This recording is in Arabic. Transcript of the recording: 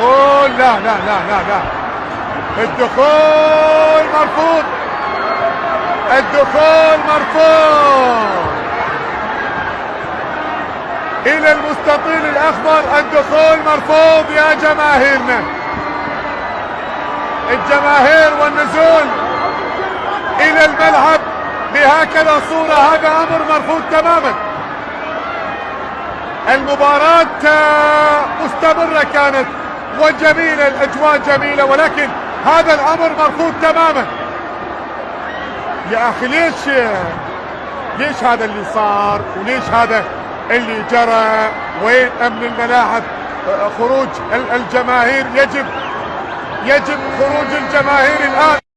الدخول، لا لا لا لا لا، الدخول مرفوض، الدخول مرفوض الى المستطيل الاخضر. الدخول مرفوض يا جماهيرنا، الجماهير والنزول الى الملعب بهكذا صورة، هذا امر مرفوض تماما. المباراة مستمرة كانت وجميلة، الاجواء جميلة، ولكن هذا الامر مرفوض تماما. يا اخي ليش هذا اللي صار، وليش هذا اللي جرى؟ وين امن الملاعب؟ خروج الجماهير، يجب خروج الجماهير الان.